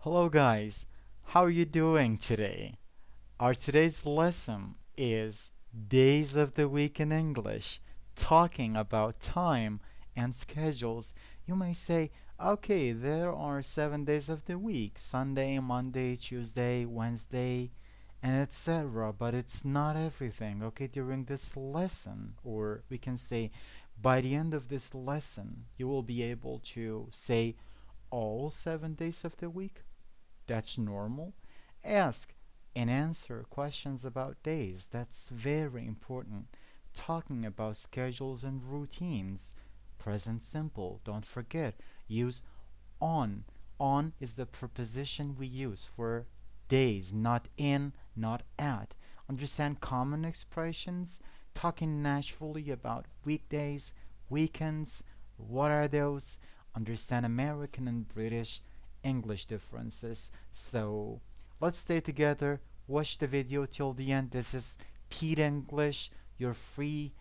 Hello guys, how are you doing today? Our today's lesson is Days of the Week in English, talking about time and schedules. You may say, okay, there are 7 days of the week, Sunday, Monday, Tuesday, Wednesday, and etc. But it's not everything, okay? During this lesson, or we can say by the end of this lesson, you will be able to say all 7 days of the week. That's normal. Ask and answer questions about days. That's very important. Talking about schedules and routines. Present simple. Don't forget. Use on. On is the preposition we use for days, not in, not at. Understand common expressions. Talking naturally about weekdays, weekends. What are those? Understand American and British English differences. So let's stay together. Watch the video till the end. This is Pete English, your free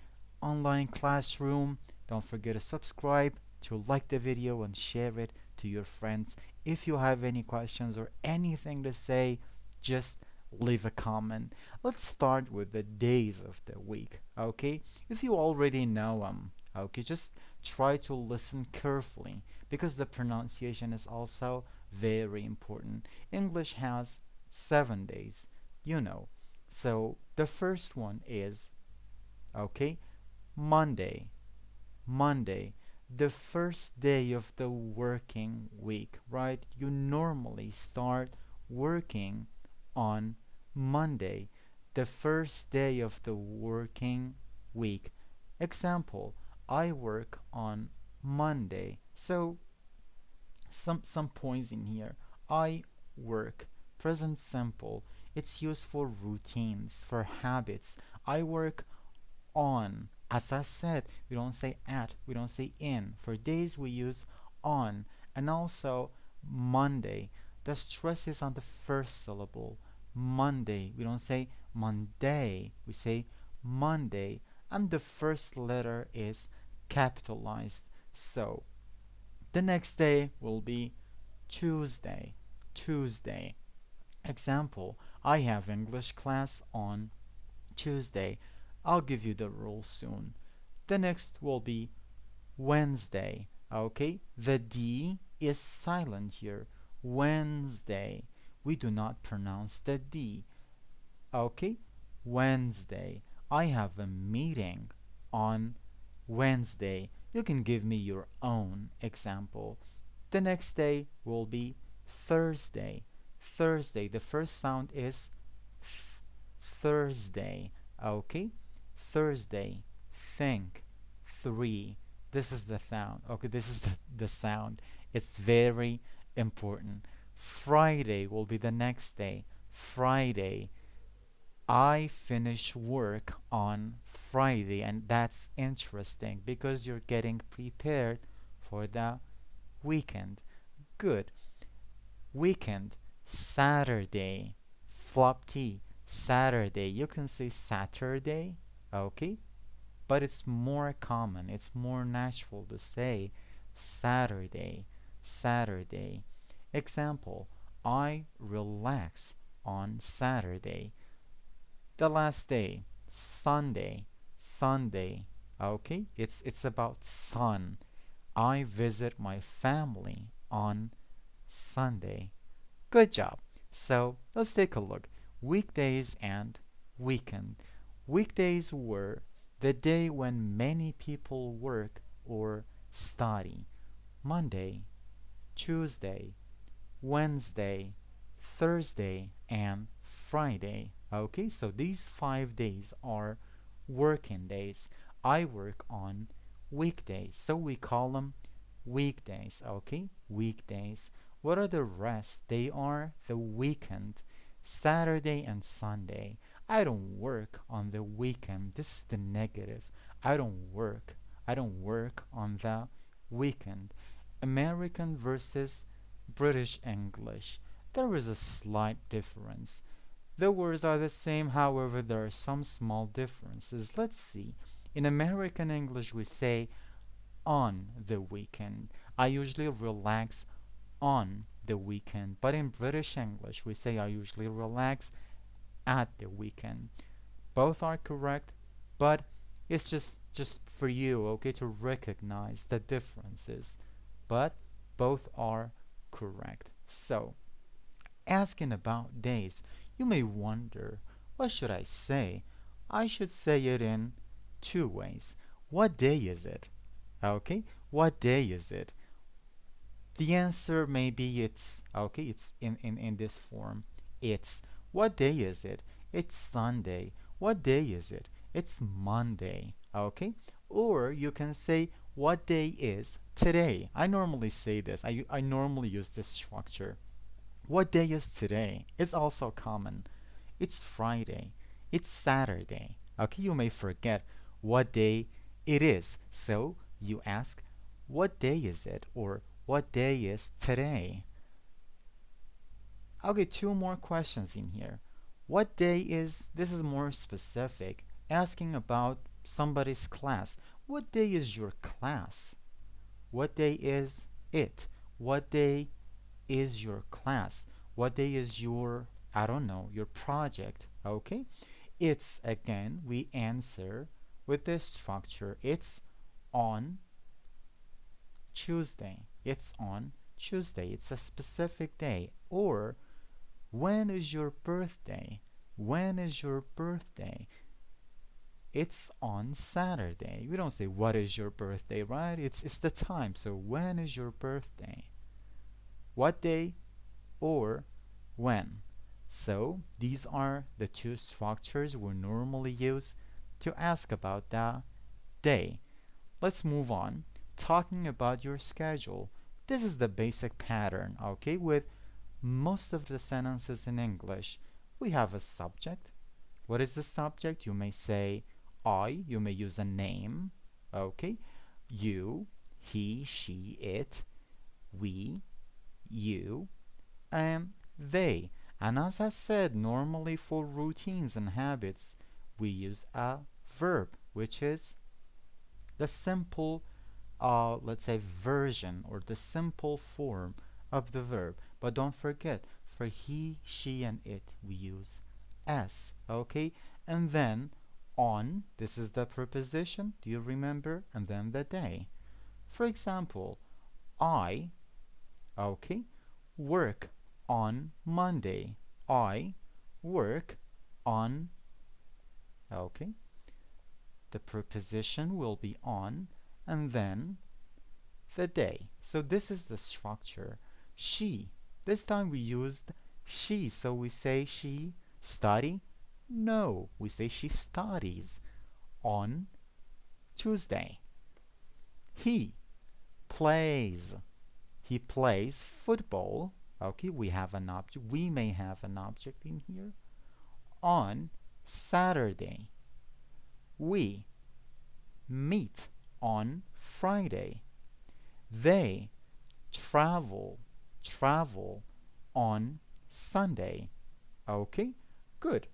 online classroom. Don't forget to subscribe, to like the video, and share it to your friends. If you have any questions or anything to say, just leave a comment. Let's start with the days of the week, okay? If you already know them, okay, just try to listen carefully because the pronunciation is also very important. English has 7 days, you know. So the first one is, okay, Monday. Monday, the first day of the working week, right? You normally start working on Monday, the first day of the working week. Example, I work on Monday. So some points in here. I work, present simple. It's used for routines, for habits. I work on. As I said, we don't say at, we don't say in. For days we use on. And also Monday. The stress is on the first syllable. Monday. We don't say Monday. We say Monday. And the first letter is capitalized. So the next day will be Tuesday. Tuesday. Example, I have English class on Tuesday. I'll give you the rules soon. The next will be Wednesday. Okay? The D is silent here. Wednesday. We do not pronounce the D. Okay? Wednesday. I have a meeting on Wednesday. You can give me your own example. The next day will be Thursday. Thursday. The first sound is th. Thursday. Okay? Thursday. Think. 3. This is the sound. Okay, this is the sound. It's very important. Friday will be the next day. Friday. I finish work on Friday, and that's interesting because you're getting prepared for the weekend. Good. Weekend. Saturday. Flop T. Saturday. You can say Saturday, okay? But it's more common, it's more natural to say Saturday. Saturday. Example, I relax on Saturday. The last day, Sunday. Sunday. Okay? It's about sun. I visit my family on Sunday. Good job. So let's take a look. Weekdays and weekend. Weekdays were the day when many people work or study. Monday, Tuesday, Wednesday, Thursday, and Friday. Okay, so these 5 days are working days. I work on weekdays, so we call them weekdays. Okay, weekdays. What are the rest? They are the weekend, Saturday and Sunday. I don't work on the weekend. This is the negative. I don't work. I don't work on the weekend. American versus British English. There is a slight difference. The words are the same, however, there are some small differences. Let's see. In American English, we say on the weekend. I usually relax on the weekend. But in British English, we say I usually relax at the weekend. Both are correct, but it's just for you, okay, to recognize the differences. But both are correct. So, asking about days, you may wonder, what should I say? I should say it in two ways. What day is it? Okay, what day is it? The answer may be it's okay, it's in this form. It's what day is it? It's Sunday. What day is it? It's Monday. Okay? Or you can say what day is today. I normally say this. I normally use this structure. What day is today? It's also common. It's Friday. It's Saturday. Okay, you may forget what day it is. So you ask, what day is it? Or what day is today? I'll get two more questions in here. What day is, this is more specific, asking about somebody's class. What day is your class? What day is it? What day is your class? What day is your, I don't know, your project? Okay? It's, again, we answer with this structure. It's on Tuesday. It's on Tuesday. It's a specific day. Or, when is your birthday? When is your birthday? It's on Saturday. We don't say what is your birthday, right? It's the time. So when is your birthday? What day or when? So these are the two structures we normally use to ask about the day. Let's move on. Talking about your schedule. This is the basic pattern, okay? With most of the sentences in English, we have a subject. What is the subject? You may say I, you may use a name, okay? You, he, she, it, we, you, and they. And as I said, normally for routines and habits, we use a verb, which is the simple, let's say, version or the simple form of the verb. But don't forget, for he, she, and it, we use s, okay? And then on, this is the preposition, do you remember? And then the day. For example, I, okay, work on Monday. I work on, okay, the preposition will be on, and then the day. So this is the structure. She, this time we used she, so we say she study? No, we say she studies on Tuesday. He plays. He plays football. Okay, we have an object. We may have an object in here. On Saturday. We meet on Friday. They travel on Sunday. Okay, good.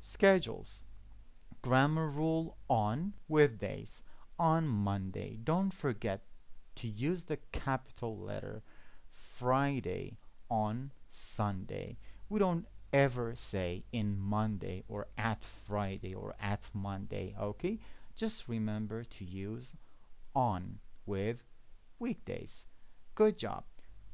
Schedules. Grammar rule on weekdays. On Monday. Don't forget to use the capital letter. Friday on Sunday. We don't ever say in Monday or at Friday or at Monday, okay? Just remember to use on with weekdays. Good job.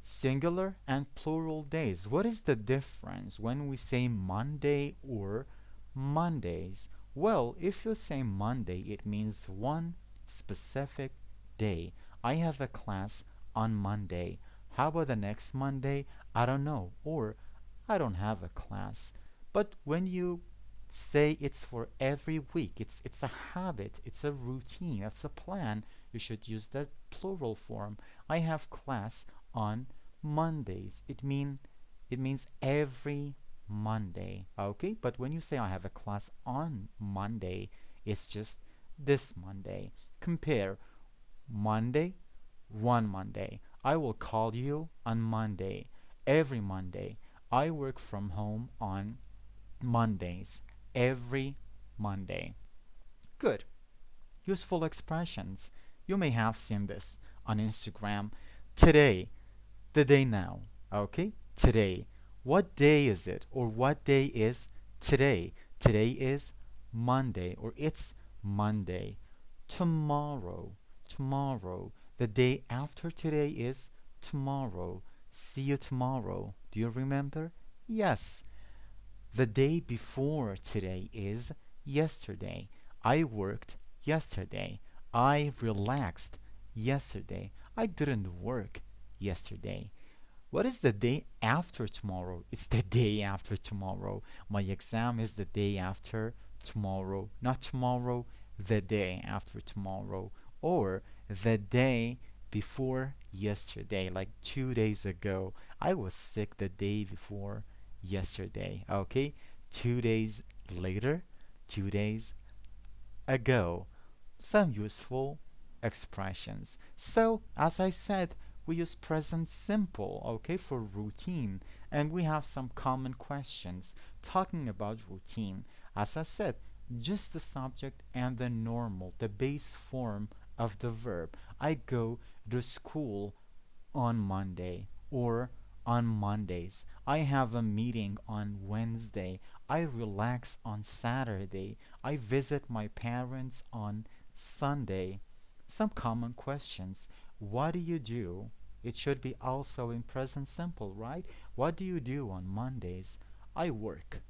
Singular and plural days. What is the difference when we say Monday or Mondays? Well, if you say Monday, it means one specific day. I have a class on Monday. How about the next Monday? I don't know. Or I don't have a class. But when you say it's for every week, it's a habit, it's a routine, it's a plan, you should use the plural form. I have class on Mondays. It means every Monday. Okay? But when you say I have a class on Monday, it's just this Monday. Compare Monday, one Monday. I will call you on Monday. Every Monday. I work from home on Mondays. Every Monday. Good. Useful expressions. You may have seen this on Instagram. Today, the day now. Okay, today. What day is it? Or what day is today? Today is Monday, or it's Monday. Tomorrow. Tomorrow. The day after today is tomorrow. See you tomorrow. Do you remember? Yes. The day before today is yesterday. I worked yesterday. I relaxed yesterday. I didn't work yesterday. What is the day after tomorrow? It's the day after tomorrow. My exam is the day after tomorrow. Not tomorrow, the day after tomorrow. Or the day before yesterday, like 2 days ago. I was sick the day before yesterday. Okay? 2 days later, 2 days ago. Some useful expressions. So, as I said, we use present simple, okay, for routine. And we have some common questions talking about routine. As I said, just the subject and the normal, the base form of the verb. I go to school on Monday or on Mondays. I have a meeting on Wednesday. I relax on Saturday. I visit my parents on Sunday. Some common questions. What do you do? It should be also in present simple, right? What do you do on Mondays? I work.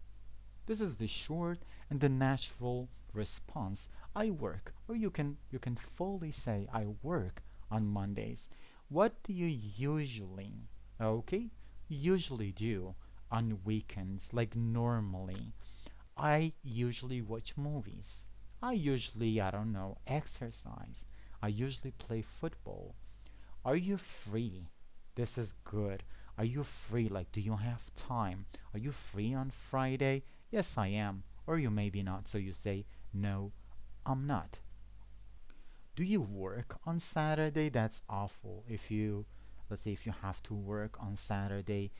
This is the short and the natural response. I work. Or you can fully say I work on Mondays. What do you okay, usually do on weekends, like normally? I usually watch movies. I usually, I don't know, exercise. I usually play football. Are you free? This is good. Are you free? Like, do you have time? Are you free on Friday? Yes, I am. Or you maybe not. So you say, no, I'm not. Do you work on Saturday? That's awful. Let's say, if you have to work on Saturday,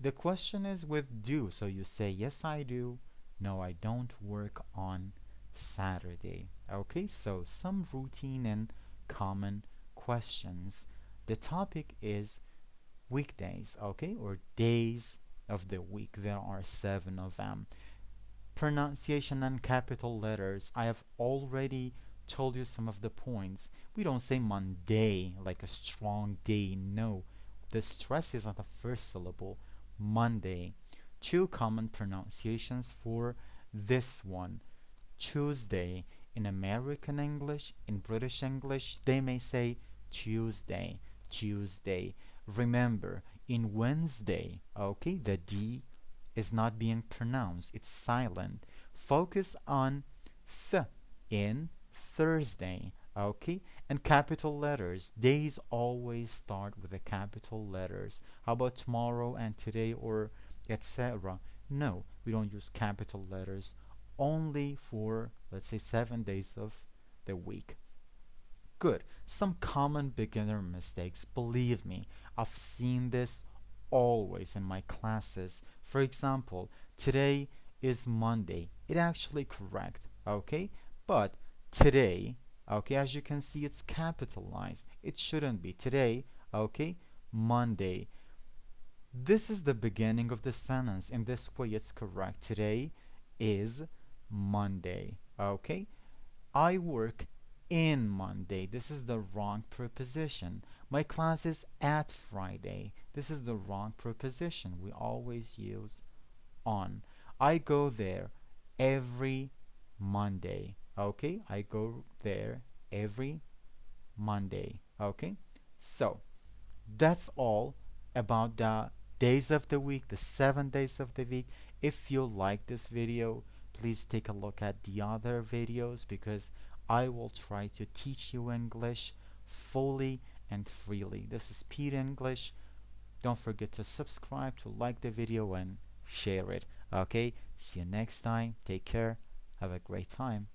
the question is with do. So you say, yes, I do. No, I don't work on Saturday. Okay, so some routine and common questions. The topic is weekdays, okay, or days of the week. There are 7 of them. Pronunciation and capital letters. I have already told you some of the points. We don't say Monday like a strong day. No, the stress is on the first syllable. Monday. 2 common pronunciations for this one. Tuesday. In American English, in British English, they may say Tuesday. Tuesday. Remember, in Wednesday, okay, the D is not being pronounced. It's silent. Focus on th in Thursday, okay? And capital letters. Days always start with the capital letters. How about tomorrow and today or etc.? No, we don't use capital letters. Only for, let's say, 7 days of the week. Good. Some common beginner mistakes. Believe me, I've seen this always in my classes. For example, today is Monday. It actually correct, okay? But today, okay, as you can see, it's capitalized. It shouldn't be. Today, okay? Monday. This is the beginning of the sentence. In this way, it's correct. Today is Monday, okay? I work in Monday. This is the wrong preposition. My class is at Friday. This is the wrong preposition. We always use on. I go there every Monday. Okay? I go there every Monday. Okay? So, that's all about the days of the week, the 7 days of the week. If you like this video, please take a look at the other videos, because I will try to teach you English fully and freely. This is Pete English. Don't forget to subscribe, to like the video, and share it. Okay? See you next time. Take care. Have a great time.